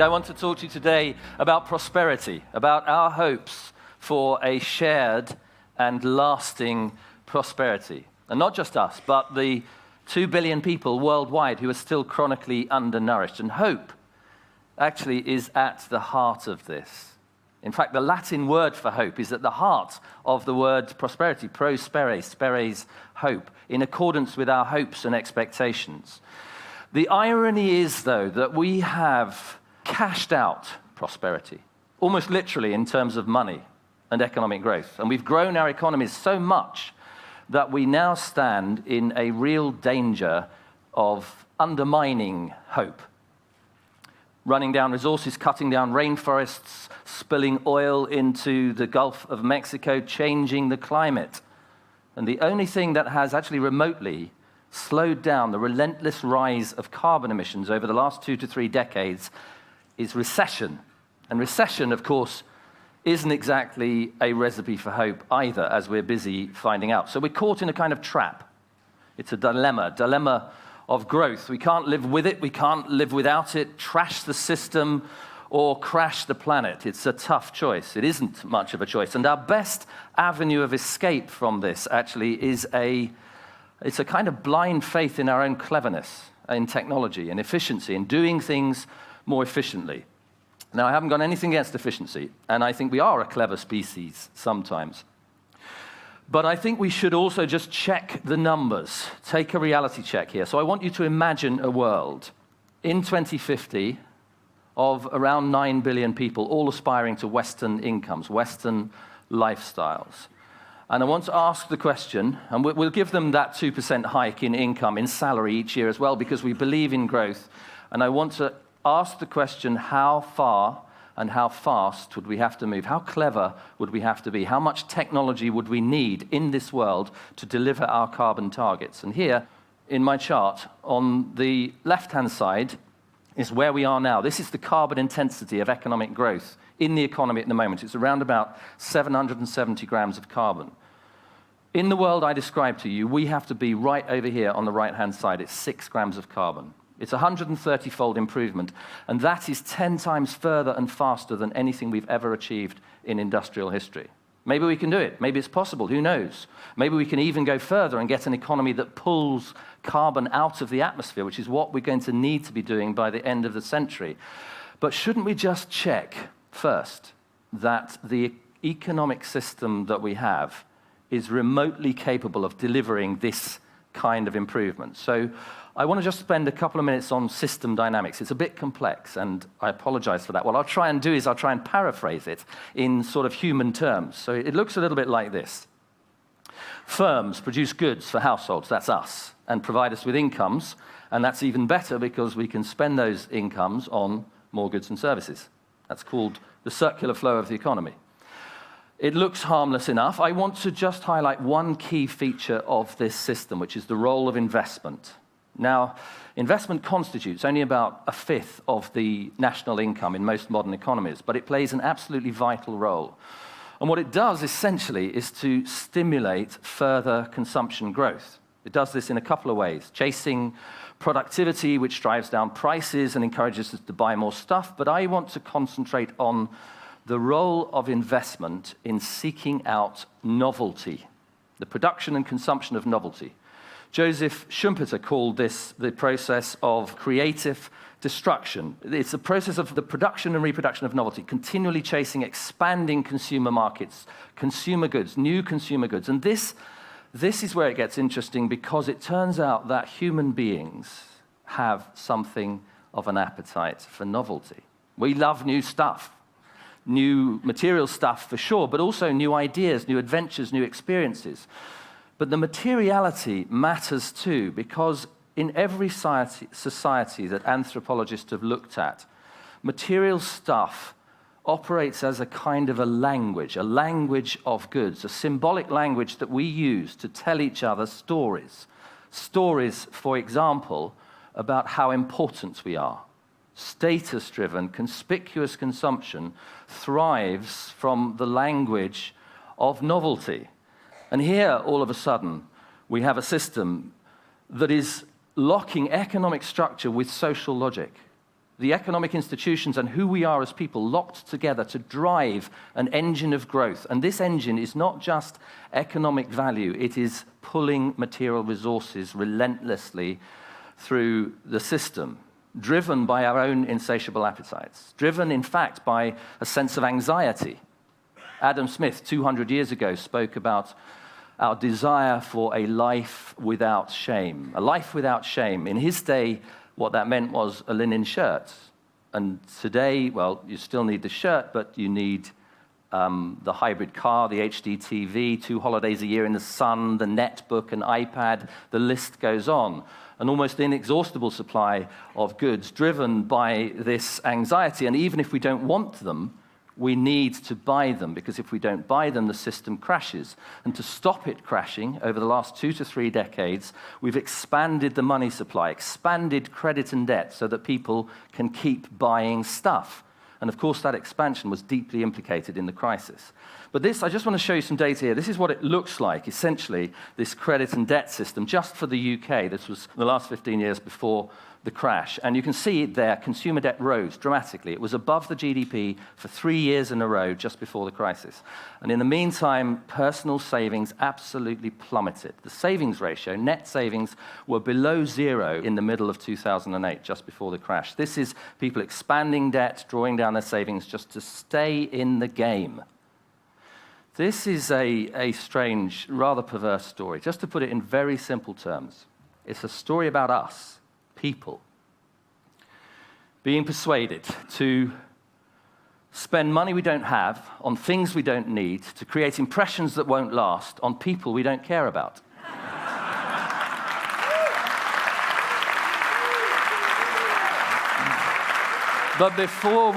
I want to talk to you today about prosperity, about our hopes for a shared and lasting prosperity. And not just us, but the 2 billion people worldwide who are still chronically undernourished. And hope actually is at the heart of this. In fact, the Latin word for hope is at the heart of the word prosperity, prospere, speres, hope, in accordance with our hopes and expectations. The irony is, though, that we have cashed out prosperity, almost literally in terms of money and economic growth. And we've grown our economies so much that we now stand in a real danger of undermining hope. Running down resources, cutting down rainforests, spilling oil into the Gulf of Mexico, changing the climate. And the only thing that has actually remotely slowed down the relentless rise of carbon emissions over the last 2 to 3 decades is recession. And recession, of course, isn't exactly a recipe for hope either, as we're busy finding out. So we're caught in a kind of trap. It's a dilemma of growth. We can't live with it, we can't live without it, trash the system, or crash the planet. It's a tough choice. It isn't much of a choice. And our best avenue of escape from this actually is it's a kind of blind faith in our own cleverness, in technology, in efficiency, in doing things more efficiently. Now, I haven't got anything against efficiency, and I think we are a clever species sometimes. But I think we should also just check the numbers, take a reality check here. So I want you to imagine a world in 2050 of around 9 billion people, all aspiring to Western incomes, Western lifestyles. And I want to ask the question, and we'll give them that 2% hike in income, in salary each year as well, because we believe in growth. And I want to ask the question, how far and how fast would we have to move? How clever would we have to be? How much technology would we need in this world to deliver our carbon targets? And here, in my chart, on the left-hand side, is where we are now. This is the carbon intensity of economic growth in the economy at the moment. It's around about 770 grams of carbon. In the world I described to you, we have to be right over here on the right-hand side. It's 6 grams of carbon. It's a 130-fold improvement, and that is 10 times further and faster than anything we've ever achieved in industrial history. Maybe we can do it. Maybe it's possible. Who knows? Maybe we can even go further and get an economy that pulls carbon out of the atmosphere, which is what we're going to need to be doing by the end of the century. But shouldn't we just check first that the economic system that we have is remotely capable of delivering this kind of improvement? So I want to just spend a couple of minutes on system dynamics. It's a bit complex, and I apologize for that. What I'll try and do is I'll try and paraphrase it in sort of human terms. So it looks a little bit like this. Firms produce goods for households, that's us, and provide us with incomes, and that's even better because we can spend those incomes on more goods and services. That's called the circular flow of the economy. It looks harmless enough. I want to just highlight one key feature of this system, which is the role of investment. Now, investment constitutes only about a fifth of the national income in most modern economies, but it plays an absolutely vital role. And what it does, essentially, is to stimulate further consumption growth. It does this in a couple of ways, chasing productivity, which drives down prices and encourages us to buy more stuff, but I want to concentrate on the role of investment in seeking out novelty, the production and consumption of novelty. Joseph Schumpeter called this the process of creative destruction. It's the process of the production and reproduction of novelty, continually chasing expanding consumer markets, consumer goods, new consumer goods. And this is where it gets interesting, because it turns out that human beings have something of an appetite for novelty. We love new stuff, new material stuff for sure, but also new ideas, new adventures, new experiences. But the materiality matters too, because in every society that anthropologists have looked at, material stuff operates as a kind of a language of goods, a symbolic language that we use to tell each other stories. Stories, for example, about how important we are. Status-driven, conspicuous consumption thrives from the language of novelty. And here, all of a sudden, we have a system that is locking economic structure with social logic. the economic institutions and who we are as people locked together to drive an engine of growth. And this engine is not just economic value, it is pulling material resources relentlessly through the system, driven by our own insatiable appetites, driven, in fact, by a sense of anxiety. Adam Smith, 200 years ago, spoke about our desire for a life without shame. A life without shame. In his day, what that meant was a linen shirt. And today, well, you still need the shirt, but you need the hybrid car, the HD TV, 2 holidays a year in the sun, the netbook, an iPad, the list goes on. An almost inexhaustible supply of goods driven by this anxiety. And even if we don't want them, we need to buy them, because if we don't buy them, the system crashes. And to stop it crashing, over the last 2 to 3 decades, we've expanded the money supply, expanded credit and debt so that people can keep buying stuff. And of course, that expansion was deeply implicated in the crisis. But this, I just want to show you some data here. This is what it looks like, essentially, this credit and debt system, just for the UK. This was the last 15 years before the crash. And you can see there, consumer debt rose dramatically. It was above the GDP for 3 years in a row just before the crisis. And in the meantime, personal savings absolutely plummeted. The savings ratio, net savings, were below 0 in the middle of 2008, just before the crash. This is people expanding debt, drawing down their savings just to stay in the game. This is a strange, rather perverse story. Just to put it in very simple terms, it's a story about us, people, being persuaded to spend money we don't have on things we don't need, to create impressions that won't last on people we don't care about. But before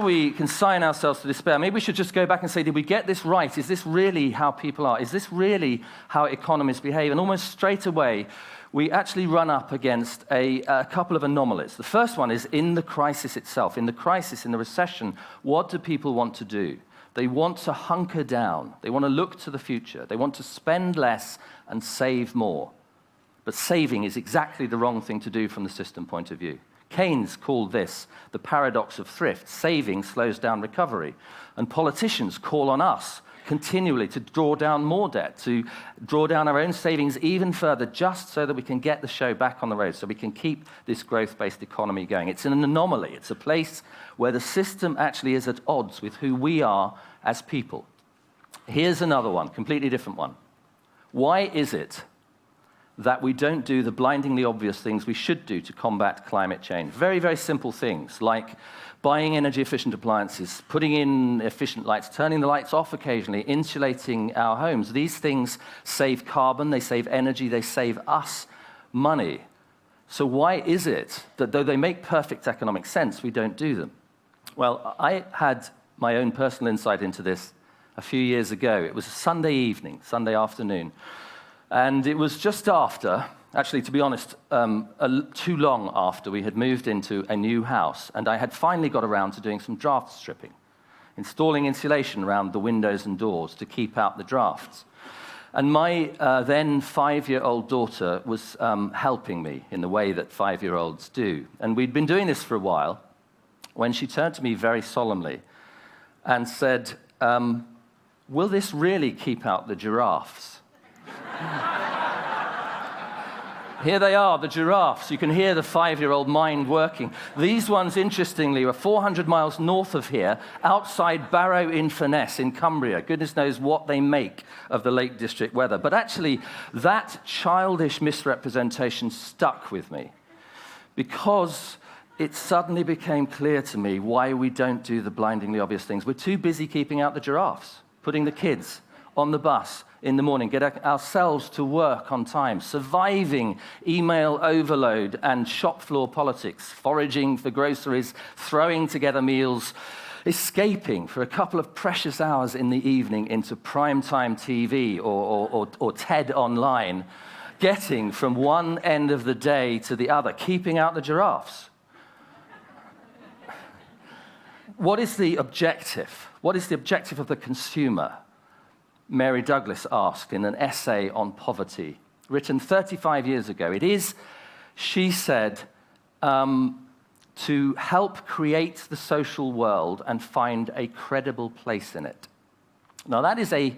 we consign ourselves to despair, maybe we should just go back and say, did we get this right? Is this really how people are? Is this really how economies behave? And almost straight away, we actually run up against a couple of anomalies. The first one is in the crisis itself. In the crisis, in the recession, what do people want to do? They want to hunker down. They want to look to the future. They want to spend less and save more. But saving is exactly the wrong thing to do from the system point of view. Keynes called this the paradox of thrift. Saving slows down recovery. And politicians call on us continually to draw down more debt, to draw down our own savings even further, just so that we can get the show back on the road, so we can keep this growth-based economy going. It's an anomaly. It's a place where the system actually is at odds with who we are as people. Here's another one, completely different one. Why is it that we don't do the blindingly obvious things we should do to combat climate change? Very, very simple things, like buying energy-efficient appliances, putting in efficient lights, turning the lights off occasionally, insulating our homes. These things save carbon, they save energy, they save us money. So why is it that though they make perfect economic sense, we don't do them? Well, I had my own personal insight into this a few years ago. It was a Sunday evening, Sunday afternoon. And it was just after, actually, to be honest, too long after we had moved into a new house, and I had finally got around to doing some draft stripping, installing insulation around the windows and doors to keep out the drafts. And my then 5-year-old daughter was helping me in the way that 5-year-olds do. And we'd been doing this for a while when she turned to me very solemnly and said, will this really keep out the giraffes? Here they are, the giraffes. You can hear the 5-year-old mind working. These ones, interestingly, were 400 miles north of here, outside Barrow-in-Furness in Cumbria. Goodness knows what they make of the Lake District weather. But actually, that childish misrepresentation stuck with me, because it suddenly became clear to me why we don't do the blindingly obvious things. We're too busy keeping out the giraffes, putting the kids on the bus in the morning, get ourselves to work on time, surviving email overload and shop floor politics, foraging for groceries, throwing together meals, escaping for a couple of precious hours in the evening into primetime TV or TED Online, getting from one end of the day to the other, keeping out the giraffes. What is the objective? What is the objective of the consumer? Mary Douglas asked in an essay on poverty, written 35 years ago. It is, she said, to help create the social world and find a credible place in it. Now, that is a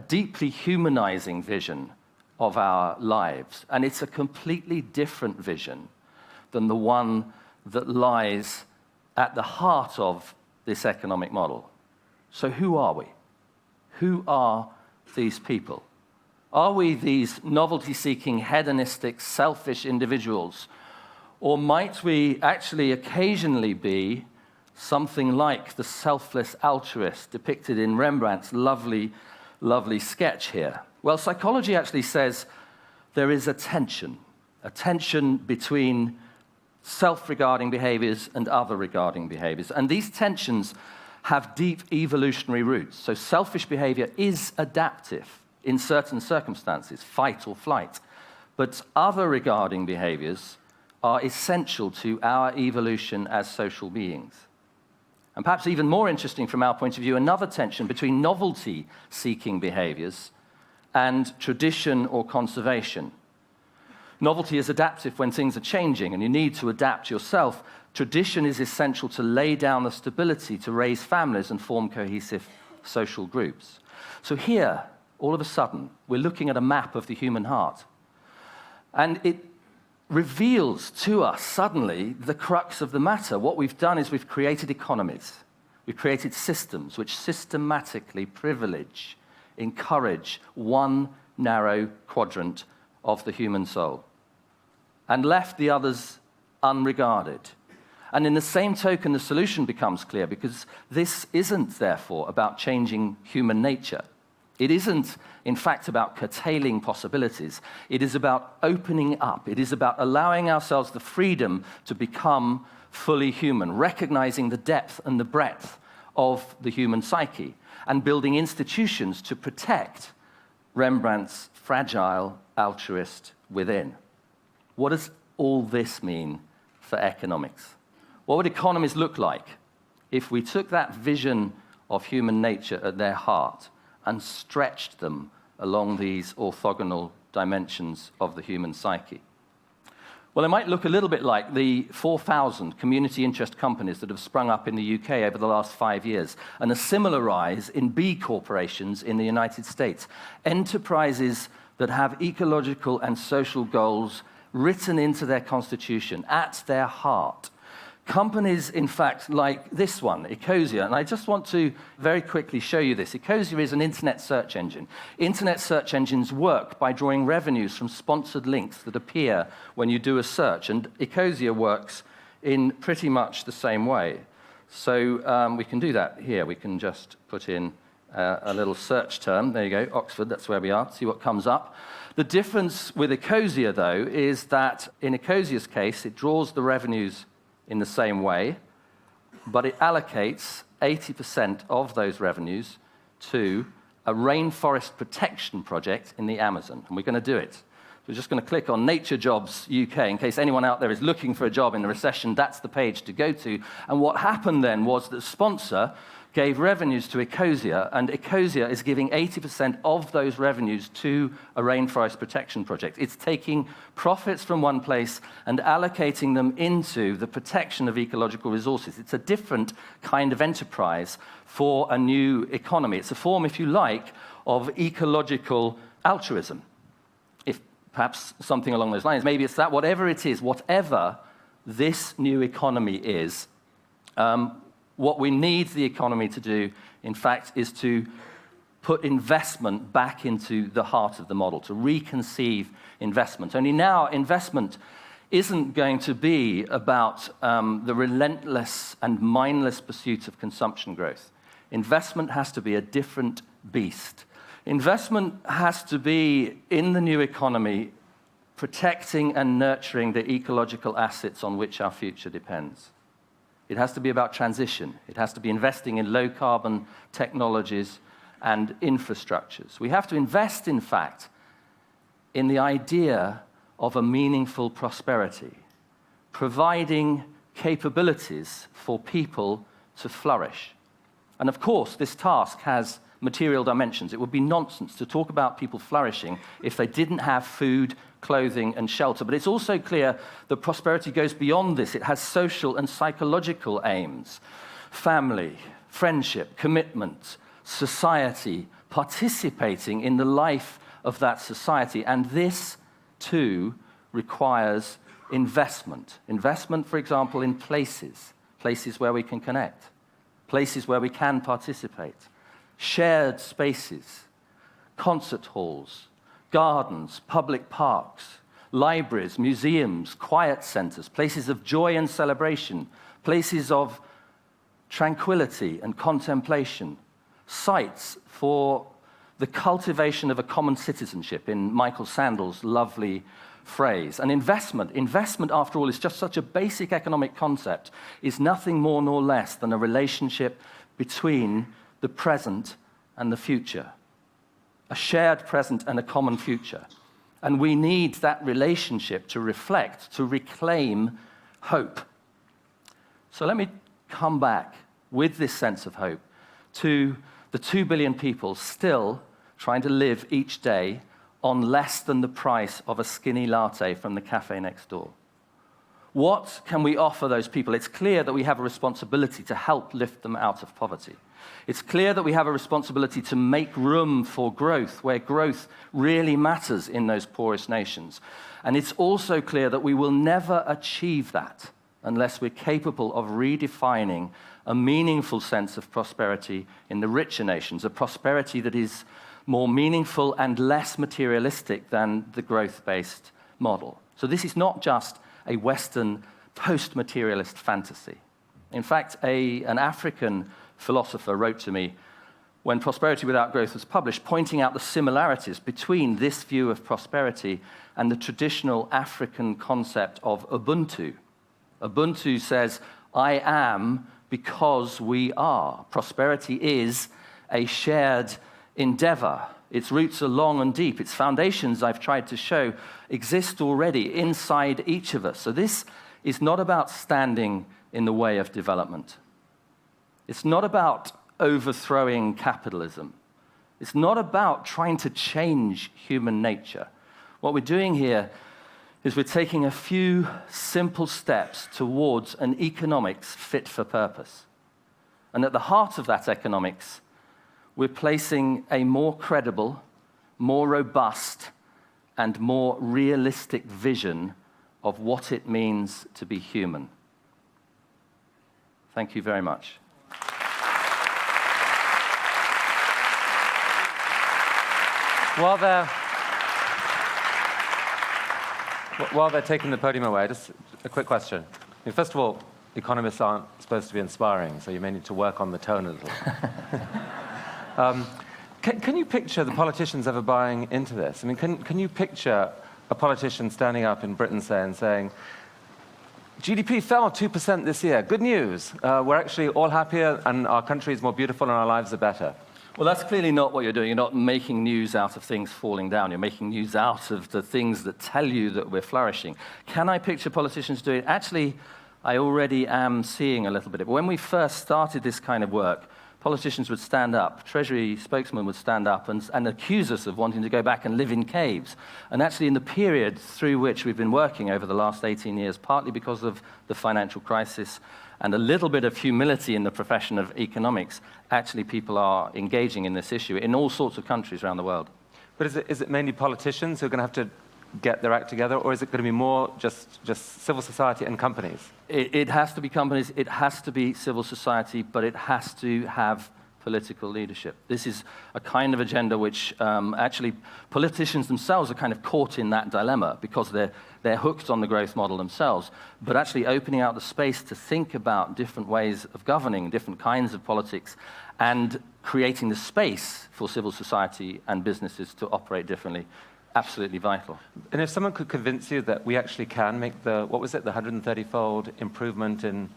deeply humanizing vision of our lives, and it's a completely different vision than the one that lies at the heart of this economic model. So who are we? Who are these people? Are we these novelty-seeking, hedonistic, selfish individuals? Or might we actually occasionally be something like the selfless altruist depicted in Rembrandt's lovely sketch here? Well, psychology actually says there is a tension between self-regarding behaviors and other-regarding behaviors. And these tensions have deep evolutionary roots. So selfish behavior is adaptive in certain circumstances, fight or flight. But other-regarding behaviors are essential to our evolution as social beings. And perhaps even more interesting from our point of view, another tension between novelty-seeking behaviors and tradition or conservation. Novelty is adaptive when things are changing and you need to adapt yourself. Tradition is essential to lay down the stability to raise families and form cohesive social groups. So here, all of a sudden, we're looking at a map of the human heart. And it reveals to us suddenly the crux of the matter. What we've done is we've created economies. We've created systems which systematically privilege, encourage one narrow quadrant of the human soul and left the others unregarded. And in the same token, the solution becomes clear, because this isn't, therefore, about changing human nature. It isn't, in fact, about curtailing possibilities. It is about opening up. It is about allowing ourselves the freedom to become fully human, recognizing the depth and the breadth of the human psyche, and building institutions to protect Rembrandt's fragile altruist within. What does all this mean for economics? What would economies look like if we took that vision of human nature at their heart and stretched them along these orthogonal dimensions of the human psyche? Well, it might look a little bit like the 4,000 community interest companies that have sprung up in the UK over the last 5 years, and a similar rise in B corporations in the United States. Enterprises that have ecological and social goals written into their constitution, at their heart. Companies, in fact, like this one, Ecosia, and I just want to very quickly show you this. Ecosia is an internet search engine. Internet search engines work by drawing revenues from sponsored links that appear when you do a search, and Ecosia works in pretty much the same way. So we can do that here. We can just put in a little search term. There you go, Oxford, that's where we are. See what comes up. The difference with Ecosia, though, is that in Ecosia's case, it draws the revenues in the same way, but it allocates 80% of those revenues to a rainforest protection project in the Amazon, and we're going to do it. We're just going to click on Nature Jobs UK, in case anyone out there is looking for a job in the recession. That's the page to go to. And what happened then was that the sponsor gave revenues to Ecosia, and Ecosia is giving 80% of those revenues to a rainforest protection project. It's taking profits from one place and allocating them into the protection of ecological resources. It's a different kind of enterprise for a new economy. It's a form, if you like, of ecological altruism. If perhaps something along those lines. Maybe it's that, whatever it is, whatever this new economy is, what we need the economy to do, in fact, is to put investment back into the heart of the model, to reconceive investment. Only now, investment isn't going to be about the relentless and mindless pursuit of consumption growth. Investment has to be a different beast. Investment has to be, in the new economy, protecting and nurturing the ecological assets on which our future depends. It has to be about transition. It has to be investing in low-carbon technologies and infrastructures. We have to invest, in fact, in the idea of a meaningful prosperity, providing capabilities for people to flourish. And of course, this task has material dimensions. It would be nonsense to talk about people flourishing if they didn't have food, clothing, and shelter. But it's also clear that prosperity goes beyond this. It has social and psychological aims. Family, friendship, commitment, society, participating in the life of that society. And this, too, requires investment. Investment, for example, in places where we can connect, places where we can participate, shared spaces, concert halls, gardens, public parks, libraries, museums, quiet centers, places of joy and celebration, places of tranquility and contemplation, sites for the cultivation of a common citizenship, in Michael Sandel's lovely phrase. And investment, after all, is just such a basic economic concept, is nothing more nor less than a relationship between the present and the future, a shared present and a common future. And we need that relationship to reflect, to reclaim hope. So let me come back with this sense of hope to the 2 billion people still trying to live each day on less than the price of a skinny latte from the cafe next door. What can we offer those people? It's clear that we have a responsibility to help lift them out of poverty. It's clear that we have a responsibility to make room for growth, where growth really matters in those poorest nations. And it's also clear that we will never achieve that unless we're capable of redefining a meaningful sense of prosperity in the richer nations, a prosperity that is more meaningful and less materialistic than the growth-based model. So this is not just a Western post-materialist fantasy. In fact, an African philosopher wrote to me when Prosperity Without Growth was published, pointing out the similarities between this view of prosperity and the traditional African concept of Ubuntu. Ubuntu says, I am because we are. Prosperity is a shared endeavor. Its roots are long and deep. Its foundations, I've tried to show, exist already inside each of us. So this is not about standing in the way of development. It's not about overthrowing capitalism. It's not about trying to change human nature. What we're doing here is we're taking a few simple steps towards an economics fit for purpose. And at the heart of that economics, we're placing a more credible, more robust, and more realistic vision of what it means to be human. Thank you very much. While they're taking the podium away, just a quick question. I mean, first of all, economists aren't supposed to be inspiring, so you may need to work on the tone a little. Can you picture the politicians ever buying into this? I mean, can you picture a politician standing up in Britain saying, GDP fell 2% this year. Good news. We're actually all happier, and our country is more beautiful, and our lives are better. Well, that's clearly not what you're doing. You're not making news out of things falling down. You're making news out of the things that tell you that we're flourishing. Can I picture politicians doing it? Actually, I already am seeing a little bit of it. When we first started this kind of work, politicians would stand up, Treasury spokesmen would stand up and accuse us of wanting to go back and live in caves. And actually, in the period through which we've been working over the last 18 years, partly because of the financial crisis and a little bit of humility in the profession of economics, actually people are engaging in this issue in all sorts of countries around the world. But is it mainly politicians who are going to have to get their act together, or is it going to be more just civil society and companies? It has to be companies, it has to be civil society, but it has to have political leadership. This is a kind of agenda which actually politicians themselves are kind of caught in that dilemma because they're hooked on the growth model themselves, but actually opening out the space to think about different ways of governing, different kinds of politics, and creating the space for civil society and businesses to operate differently. Absolutely vital. And if someone could convince you that we actually can make the 130-fold improvement in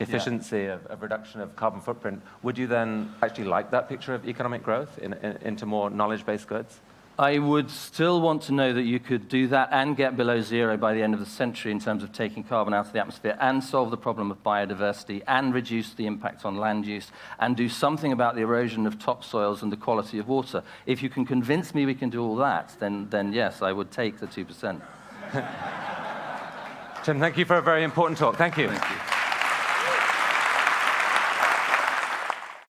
efficiency of reduction of carbon footprint, would you then actually like that picture of economic growth into more knowledge-based goods? I would still want to know that you could do that and get below zero by the end of the century in terms of taking carbon out of the atmosphere and solve the problem of biodiversity and reduce the impact on land use and do something about the erosion of topsoils and the quality of water. If you can convince me we can do all that, then yes, I would take the 2%. Tim, thank you for a very important talk. Thank you. Thank you.